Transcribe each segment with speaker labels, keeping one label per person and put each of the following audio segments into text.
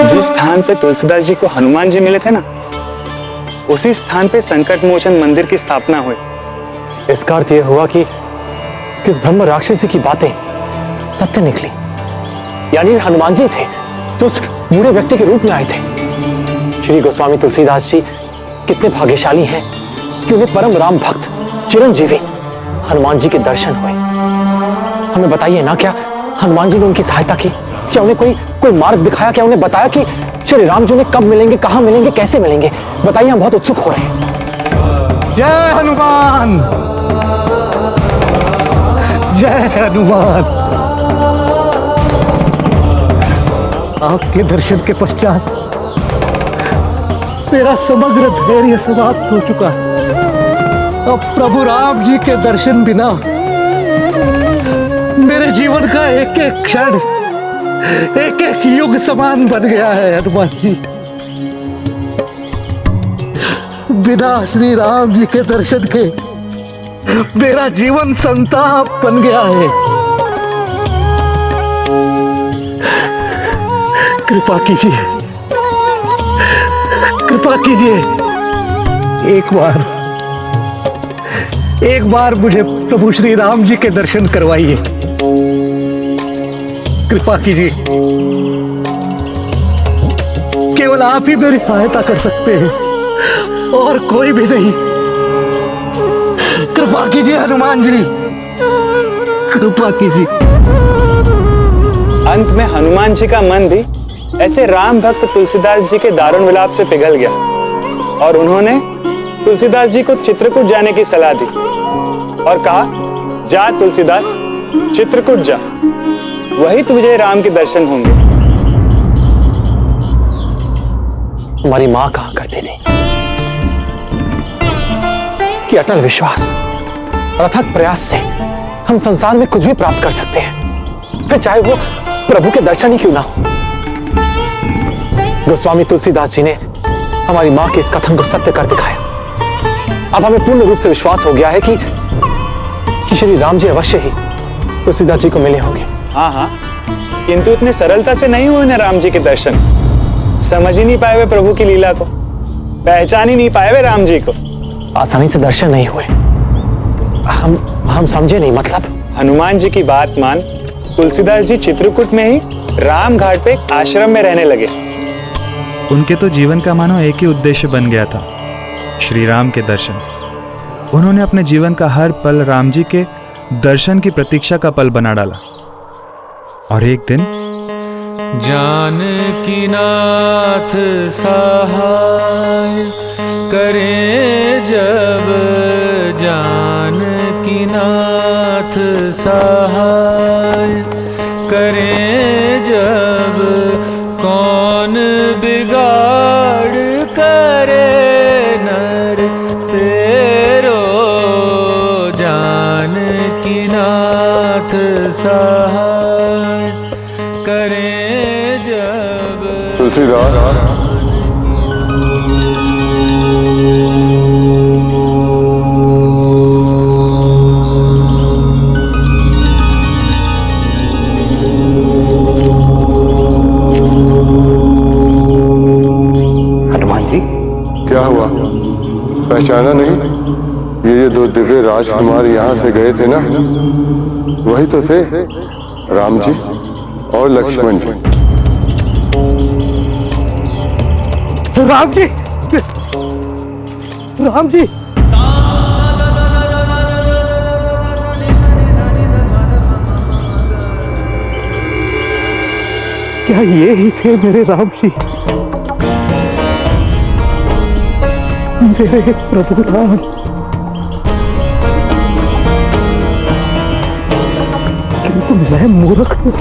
Speaker 1: जिस स्थान पे तुलसीदास जी को हनुमान जी मिले थे ना, उसी स्थान पे संकट मोचन मंदिर की स्थापना हुई।
Speaker 2: इसका अर्थ यह हुआ कि उस ब्रह्म राक्षसी की बातें सत्य निकली, यानी हनुमान जी थे जो उस बूढ़े व्यक्ति के रूप में आए थे। श्री गोस्वामी तुलसीदास जी कितने भाग्यशाली हैं कि उन्हें परम राम भक्त चिरंजीवी हनुमान जी के दर्शन हुए। हमें बताइए ना, क्या हनुमान जी ने उनकी सहायता की? क्या उन्हें कोई मार्ग दिखाया? क्या उन्हें बताया कि श्री राम जी उन्हें कब मिलेंगे, कहां मिलेंगे, कैसे मिलेंगे? बताइए, हम बहुत उत्सुक हो रहे हैं।
Speaker 3: जय हनुमान, जय हनुमान। आपके दर्शन के पश्चात मेरा समग्र धैर्य समाप्त हो चुका है। अब प्रभु राम जी के दर्शन बिना मेरे जीवन का एक एक क्षण एक एक युग समान बन गया है। हनुमान जी, बिना श्री राम जी के दर्शन के मेरा जीवन संताप बन गया है। कृपा कीजिए, कृपा कीजिए। एक बार मुझे प्रभु श्री राम जी के दर्शन करवाइए। कृपा कीजिए, केवल आप ही मेरी सहायता कर सकते हैं और कोई भी नहीं। कृपा कीजिए हनुमान जी, कृपा कीजिए।
Speaker 1: अंत में हनुमान जी का मन भी ऐसे राम भक्त तुलसीदास जी के दारुण विलाप से पिघल गया और उन्होंने तुलसीदास जी को चित्रकूट जाने की सलाह दी और कहा, जा तुलसीदास, चित्रकूट जा, वही तुझे राम के दर्शन होंगे।
Speaker 2: हमारी मां कहा करती थी कि अटल विश्वास और अथक प्रयास से हम संसार में कुछ भी प्राप्त कर सकते हैं, फिर चाहे वो प्रभु के दर्शन ही क्यों ना हो। गोस्वामी तुलसीदास जी ने हमारी मां के इस कथन को सत्य कर दिखाया। अब हमें पूर्ण रूप से विश्वास हो गया है कि श्री राम जी अवश्य ही तुलसीदास जी को मिले होंगे।
Speaker 1: हाँ, किंतु इतने सरलता से नहीं हुए ना राम जी के दर्शन। समझ ही नहीं पाए वे प्रभु की लीला को, पहचान ही नहीं पाए वे राम जी को।
Speaker 2: आसानी से दर्शन नहीं हुए। हम समझे नहीं, मतलब?
Speaker 1: हनुमान जी की बात मान तुलसीदास जी चित्रकूट में ही राम घाट पे एक आश्रम में रहने लगे।
Speaker 4: उनके तो जीवन का मानो एक ही उद्देश्य बन गया था, श्री राम के दर्शन। उन्होंने अपने जीवन का हर पल राम जी के दर्शन की प्रतीक्षा का पल बना डाला। और एक दिन
Speaker 5: जानकी नाथ सहाय करे जब, जानकी नाथ सहाय करे जब, कौन बिगाड़ करे नर तेरो, जानकी नाथ सहाय करे जब।
Speaker 6: तुलसीदास,
Speaker 3: हनुमान जी,
Speaker 6: क्या हुआ? पहचाना नहीं? ये दो दिव्य राजकुमार यहाँ से गए थे ना, वही तो थे राम जी और लक्ष्मण जी।
Speaker 3: राम जी, राम जी, क्या ये ही थे मेरे राम जी, मेरे प्रभु राम? किंतु मैं मूर्ख हूं,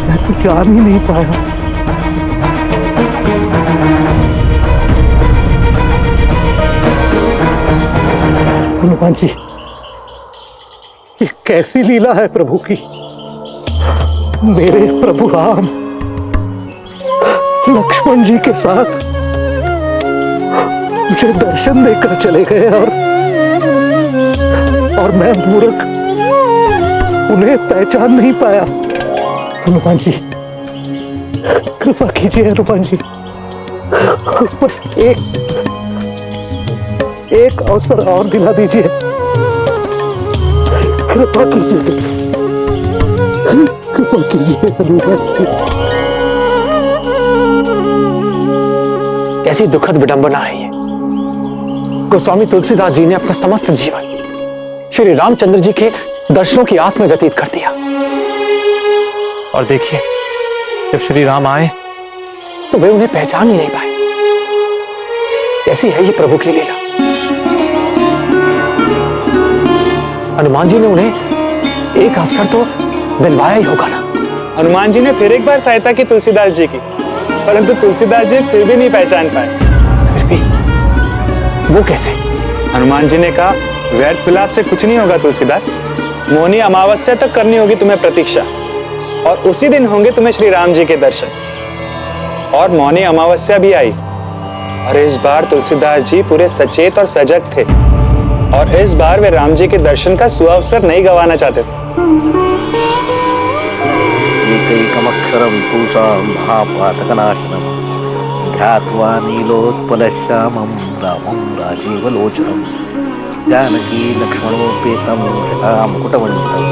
Speaker 3: मैं तो जान ही नहीं पाया। हनुमान जी, ये कैसी लीला है प्रभु की। मेरे प्रभु राम लक्ष्मण जी के साथ मुझे दर्शन देकर चले गए और मैं मूर्ख उन्हें पहचान नहीं पाया।
Speaker 2: हनुमान जी, कृपा कीजिए हनुमान जी, बस एक अवसर और दिला दीजिए, कृपा कीजिए, कृपा कीजिए हनुमान जी। कैसी दुखद विडंबना है ये। गोस्वामी तुलसीदास जी ने अपना समस्त जीवन श्री रामचंद्र जी के दर्शनों की आस में व्यतीत कर दिया, और देखिए जब श्री राम आए तो वे उन्हें पहचान ही नहीं पाए। कैसी है ये प्रभु की लीला। हनुमान जी ने उन्हें एक अवसर तो दिलवाया ही होगा ना।
Speaker 1: हनुमान जी ने फिर एक बार सहायता की तुलसीदास जी की, परंतु तुलसीदास जी फिर भी नहीं पहचान पाए।
Speaker 2: फिर भी वो कैसे?
Speaker 1: हनुमान जी ने कहा, व्यर्थ विलाप से कुछ नहीं होगा तुलसीदास, मौनी अमावस्या तक करनी होगी तुम्हें प्रतीक्षा, और उसी दिन होंगे तुम्हें श्री राम जी के दर्शन। और मौनी अमावस्या भी आई, और इस बार तुलसीदास जी पूरे सचेत और सजग थे, और इस बार वे राम जी के दर्शन का सुअवसर नहीं गंवाना चाहते थे।
Speaker 3: एकैकमक्षरं पूषा महापातकनाशनम् ध्यात्वा नीलोत्पलश्यामं रामं राजीवलोचनं जानकी लक्ष्मणोपेतं मुकुटमण्डितम्।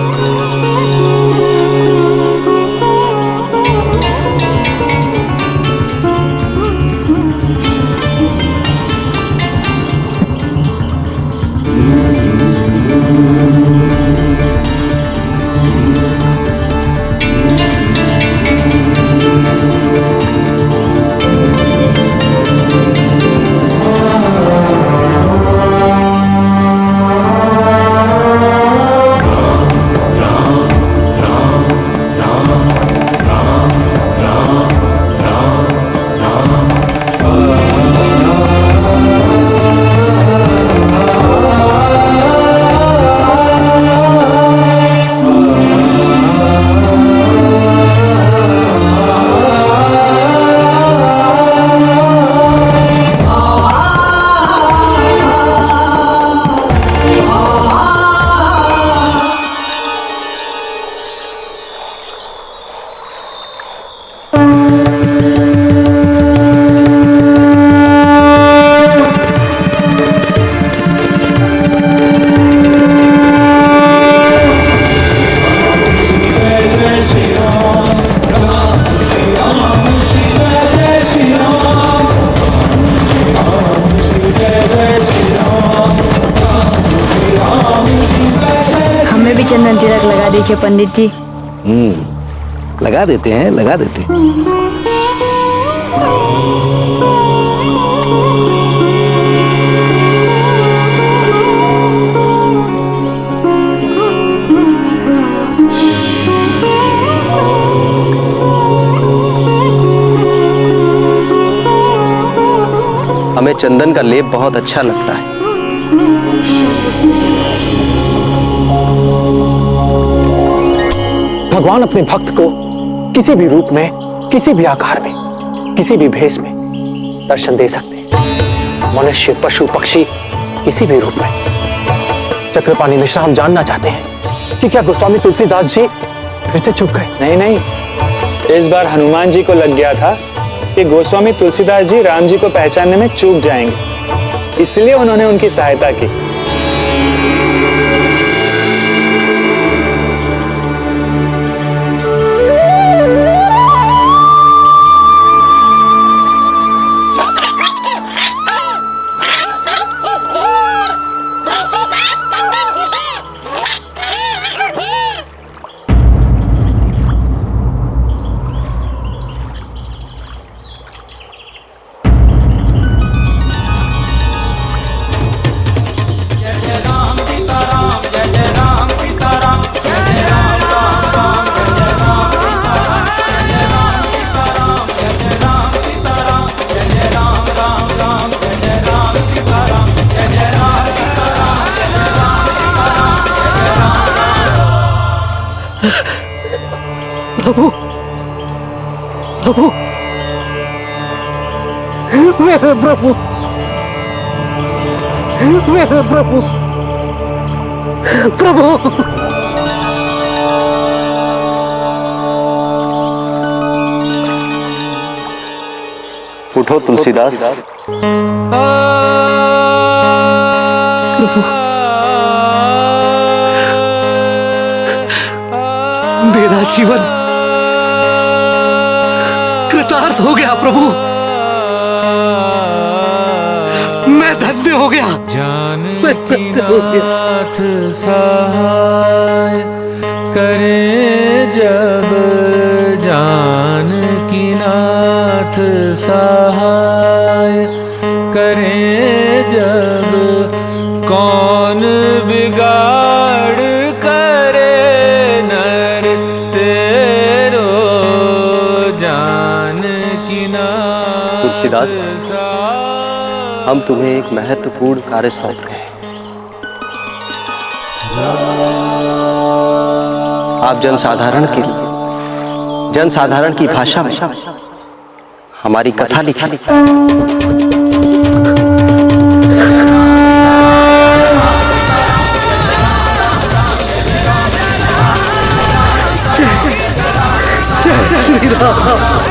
Speaker 7: चंदन तिलक लगा दीजिए पंडित जी।
Speaker 3: लगा देते हैं, लगा देते हैं।
Speaker 8: हमें चंदन का लेप बहुत अच्छा लगता है।
Speaker 2: भगवान अपने भक्त को किसी भी रूप में, किसी भी आकार में, किसी भी भेष में दर्शन दे सकते हैं। मनुष्य, पशु, पक्षी, किसी भी रूप में। चक्रपाणी मिश्रा, हम जानना चाहते हैं कि क्या गोस्वामी तुलसीदास जी फिर से चुप गए?
Speaker 1: नहीं नहीं, इस बार हनुमान जी को लग गया था कि गोस्वामी तुलसीदास जी राम जी को पहचानने में चूक जाएंगे, इसलिए उन्होंने उनकी सहायता की।
Speaker 3: प्रभु, प्रभु, मेरे प्रभु, मेरे प्रभु, प्रभु।
Speaker 8: उठो तुलसीदास।
Speaker 3: मेरा जीवन कृतार्थ हो गया प्रभु, मैं धन्य हो गया।
Speaker 5: जानकीनाथ सहाय करे जब, जानकीनाथ सहाय करे जब, कौन बिगाड़ करे नर तेरो, जानकीनाथ
Speaker 8: तुलसीदास, हम तुम्हें एक महत्वपूर्ण कार्य सौंप रहे हैं। आप जनसाधारण की भाषा में हमारी कथा लिखी।
Speaker 3: श्री राम।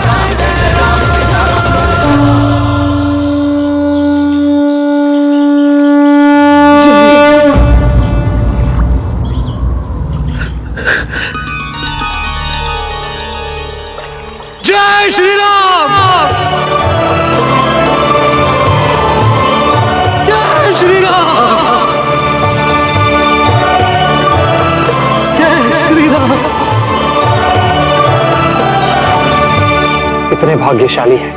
Speaker 3: जय श्री राम। जय श्री राम। जय श्री राम।
Speaker 2: कितने भाग्यशाली हैं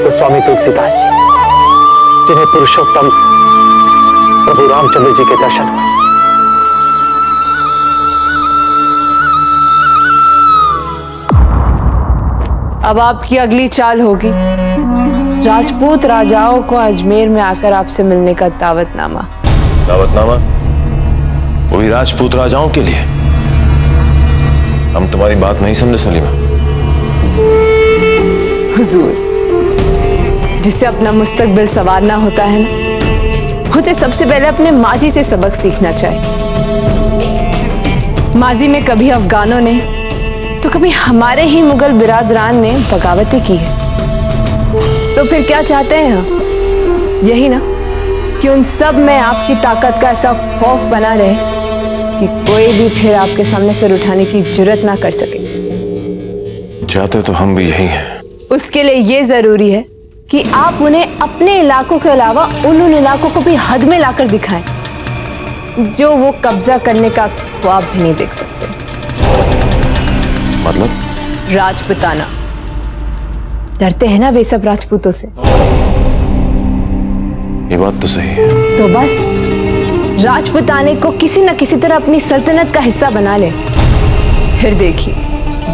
Speaker 2: गोस्वामी तुलसीदास जी, जिन्हें पुरुषोत्तम प्रभु रामचंद्र जी के दर्शन हुए।
Speaker 9: अब आपकी अगली चाल होगी राजपूत राजाओं को अजमेर में आकर आपसे मिलने का दावतनामा।
Speaker 10: दावतनामा? वो भी राजपूत राजाओं के लिए? हम तुम्हारी बात नहीं समझे सलीमा।
Speaker 9: हुजूर, जिसे अपना मुस्तकबिल संवारना होता है ना, उसे सबसे पहले अपने माजी से सबक सीखना चाहिए। माजी में कभी अफगानों ने तो कभी हमारे ही मुगल बिरादरान ने बगावतें की है, तो फिर क्या चाहते हैं हम? यही ना कि उन सब में आपकी ताकत का ऐसा खौफ बना रहे कि कोई भी फिर आपके सामने सिर उठाने की जुर्रत ना कर सके।
Speaker 10: चाहते तो हम भी यही हैं।
Speaker 9: उसके लिए ये जरूरी है कि आप उन्हें अपने इलाकों के अलावा उन इलाकों को भी हद में लाकर दिखाएं जो वो कब्जा करने का ख्वाब भी नहीं देख सकते।
Speaker 10: मतलब?
Speaker 9: राजपुताना। डरते हैं ना वे सब राजपूतों से।
Speaker 10: ये बात तो सही है।
Speaker 9: तो बस राजपुताने को किसी न किसी तरह अपनी सल्तनत का हिस्सा बना ले, फिर देखिए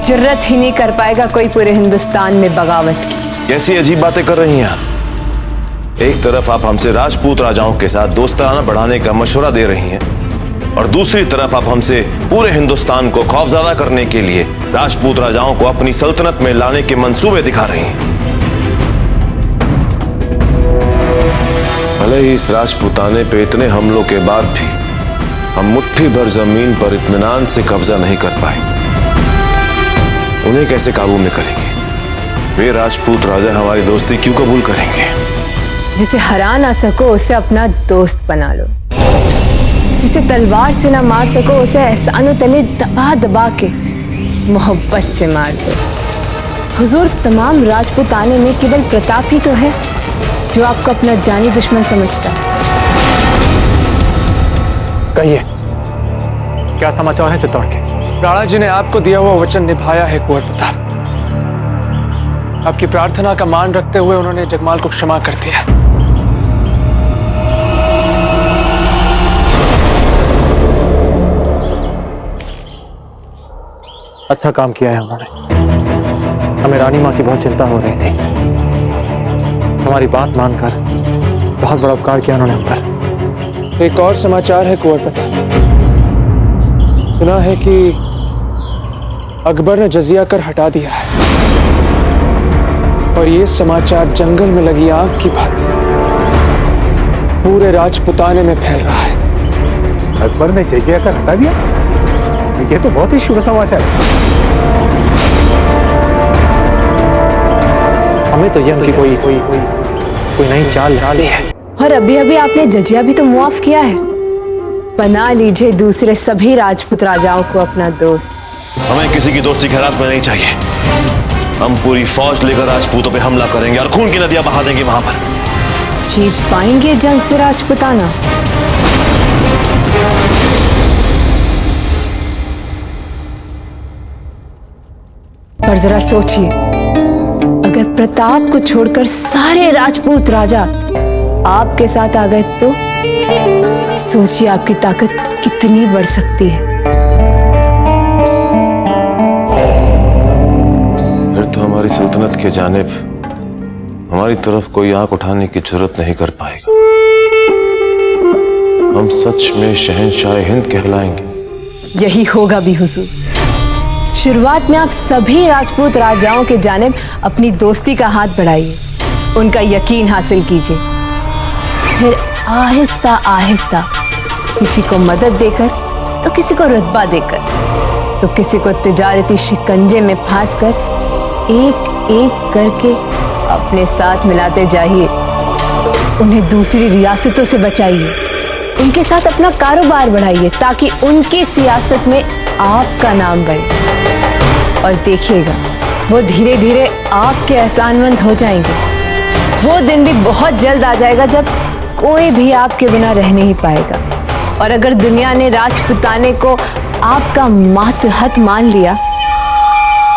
Speaker 9: जुर्रत ही नहीं कर पाएगा कोई पूरे हिंदुस्तान में बगावत की।
Speaker 10: कैसी अजीब बातें कर रही हैं आप? एक तरफ आप हमसे राजपूत राजाओं के साथ दोस्ताना बढ़ाने का मशवरा दे रही हैं, और दूसरी तरफ आप हमसे पूरे हिंदुस्तान को खौफजदा करने के लिए राजपूत राजाओं को अपनी सल्तनत में लाने के मंसूबे दिखा रही हैं। भले ही इस राजपूताने पे इतने हमलों के बाद भी हम मुट्ठी भर जमीन पर इत्मीनान से कब्जा नहीं कर पाए। उन्हें कैसे काबू में करेंगे? वे राजपूत राजा हमारी दोस्ती क्यों कबूल करेंगे?
Speaker 9: जिसे हरा ना सको उसे अपना दोस्त बना लो, जिसे तलवार से ना मार सको उसे एहसानों तले दबा दबा के मोहब्बत से मार दो। हुजूर, तमाम राजपूताने में केवल प्रताप ही तो है जो आपको अपना जानी दुश्मन समझता है।
Speaker 2: कहिए, क्या समाचार है चित्तौड़ के?
Speaker 11: राणा जी ने आपको दिया हुआ वचन निभाया है कुंवर प्रताप। आपकी प्रार्थना का मान रखते हुए उन्होंने जगमाल को क्षमा कर दिया।
Speaker 2: अच्छा काम किया है उन्होंने। हमें रानी माँ की बहुत चिंता हो रही थी। हमारी बात मानकर बहुत बड़ा उपकार किया उन्होंने हम पर।
Speaker 11: एक और समाचार है कुंवर प्रताप। सुना है कि अकबर ने जजिया कर हटा दिया है, और ये समाचार जंगल में लगी आग की भांति पूरे राजपुताने में फैल रहा है।
Speaker 12: अकबर ने जजिया कर हटा दिया? ये तो बहुत ही शुभ समाचार है।
Speaker 2: हमें तो ये उनकी कोई नई चाल डाली है।
Speaker 9: और अभी अभी आपने जजिया भी तो मुआफ किया है। बना लीजिए दूसरे सभी राजपूत राजाओं को अपना दोस्त।
Speaker 10: हमें किसी की दोस्ती खैरात में नहीं चाहिए। हम पूरी फौज लेकर राजपूतों पे हमला करेंगे और खून की नदियां बहा देंगे वहां पर।
Speaker 9: जीत पाएंगे जंग से राजपुताना? पर जरा सोचिए, अगर प्रताप को छोड़कर सारे राजपूत राजा आपके साथ आ गए तो सोचिए आपकी ताकत कितनी बढ़ सकती है।
Speaker 10: फिर तो हमारी सल्तनत के जानिब हमारी तरफ कोई आंख उठाने की जरूरत नहीं कर पाएगा। हम सच में शहंशाह हिंद कहलाएंगे।
Speaker 9: यही होगा भी हुजूर। शुरुआत में आप सभी राजपूत राजाओं के जानिब अपनी दोस्ती का हाथ बढ़ाइए, उनका यकीन हासिल कीजिए। फिर आहिस्ता आहिस्ता किसी को मदद देकर, तो किसी को रुतबा देकर, तो किसी को तिजारती शिकंजे में फांसकर एक एक करके अपने साथ मिलाते जाइए। उन्हें दूसरी रियासतों से बचाइए, उनके साथ अपना कारोबार बढ़ाइए ताकि उनकी सियासत में आपका नाम बढ़े। और देखिएगा वो धीरे धीरे आपके एहसानमंद हो जाएंगे। वो दिन भी बहुत जल्द आ जाएगा जब कोई भी आपके बिना रह नहीं पाएगा। और अगर दुनिया ने राजपुताने को आपका मातहत मान लिया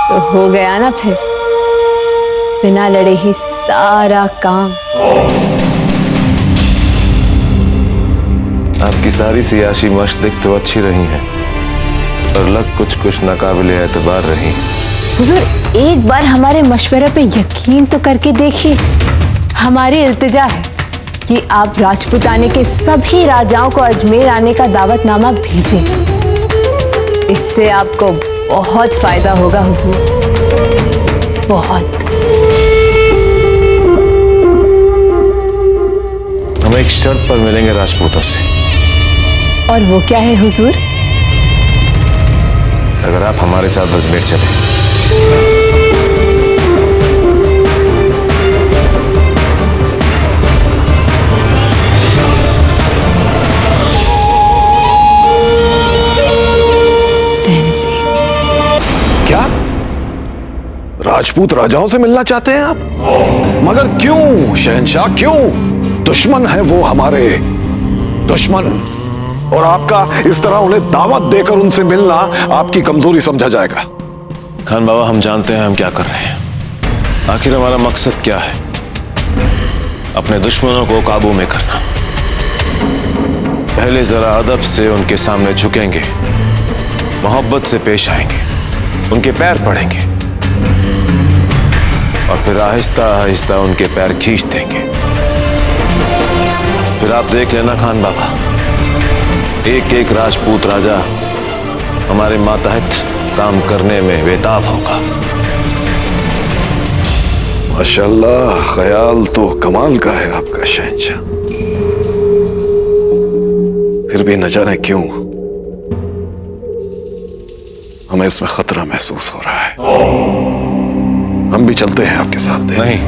Speaker 9: तो हो गया ना, फिर बिना लड़े ही सारा काम।
Speaker 10: आपकी सारी सियासी मशक़ तो अच्छी रही है, पर लग कुछ नाकाबिले एतबार रही।
Speaker 9: हुजूर एक बार हमारे मशवरे पे यकीन तो करके देखिए। हमारी इल्तिजा है कि आप राजपुताने के सभी राजाओं को अजमेर आने का दावतनामा भेजें। इससे आपको बहुत फायदा होगा हुजूर, बहुत।
Speaker 10: हम एक शर्त पर मिलेंगे राजपूतों से।
Speaker 9: और वो क्या है हुजूर?
Speaker 10: अगर आप हमारे साथ अजमेर चले
Speaker 13: क्या राजपूत राजाओं से मिलना चाहते हैं आप? मगर क्यों शहंशाह, क्यों? दुश्मन है वो हमारे, दुश्मन। और आपका इस तरह उन्हें दावत देकर उनसे मिलना आपकी कमजोरी समझा जाएगा।
Speaker 10: खान बाबा, हम जानते हैं हम क्या कर रहे हैं। आखिर हमारा मकसद क्या है? अपने दुश्मनों को काबू में करना। पहले जरा अदब से उनके सामने झुकेंगे, मोहब्बत से पेश आएंगे, उनके पैर पड़ेंगे और फिर आहिस्ता आहिस्ता उनके पैर खींच देंगे। फिर आप देख लेना खान बाबा, एक एक राजपूत राजा हमारे मातहत काम करने में बेताब होगा।
Speaker 13: माशाल्लाह, ख्याल तो कमाल का है आपका शहंशाह। फिर भी न जाने क्यों हमें इसमें खतरा महसूस हो रहा है। हम भी चलते हैं आपके साथ।
Speaker 10: नहीं,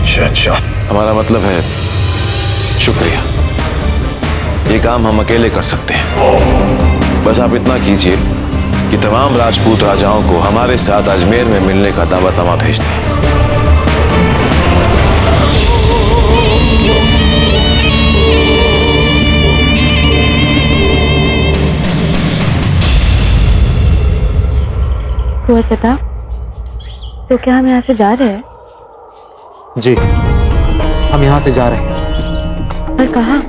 Speaker 13: शहंशाह,
Speaker 10: हमारा मतलब है शुक्रिया। ये काम हम अकेले कर सकते हैं। बस आप इतना कीजिए कि तमाम राजपूत राजाओं को हमारे साथ अजमेर में मिलने का दावतनामा भेज दें।
Speaker 14: कुंवर प्रताप, तो क्या हम यहाँ से जा रहे हैं?
Speaker 2: जी, हम यहाँ से जा रहे हैं।
Speaker 14: और कहाँ?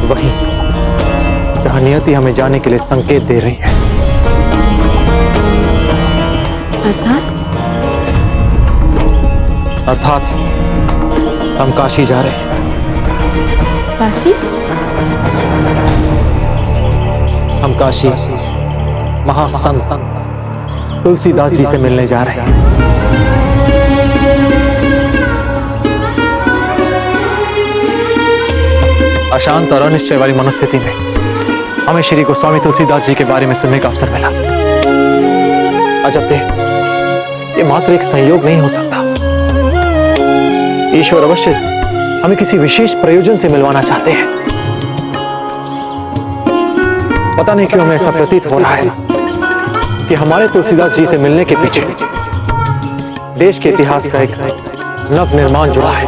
Speaker 2: वहीं जहाँ नियति हमें जाने के लिए संकेत दे रही है। अर्थात हम काशी जा रहे हैं।
Speaker 14: काशी?
Speaker 2: हम काशी महासंत तुलसीदास जी से मिलने जा रहे हैं। अशांत और अनिश्चय वाली मनस्थिति में हमें श्री गोस्वामी तुलसीदास जी के बारे में सुनने का अवसर मिला। अजब थे, ये मात्र एक संयोग नहीं हो सकता। ईश्वर अवश्य हमें किसी विशेष प्रयोजन से मिलवाना चाहते हैं। पता नहीं क्यों हमें ऐसा प्रतीत हो रहा है कि हमारे तुलसीदास जी से मिलने के पीछे देश के इतिहास का एक नव निर्माण जुड़ा है।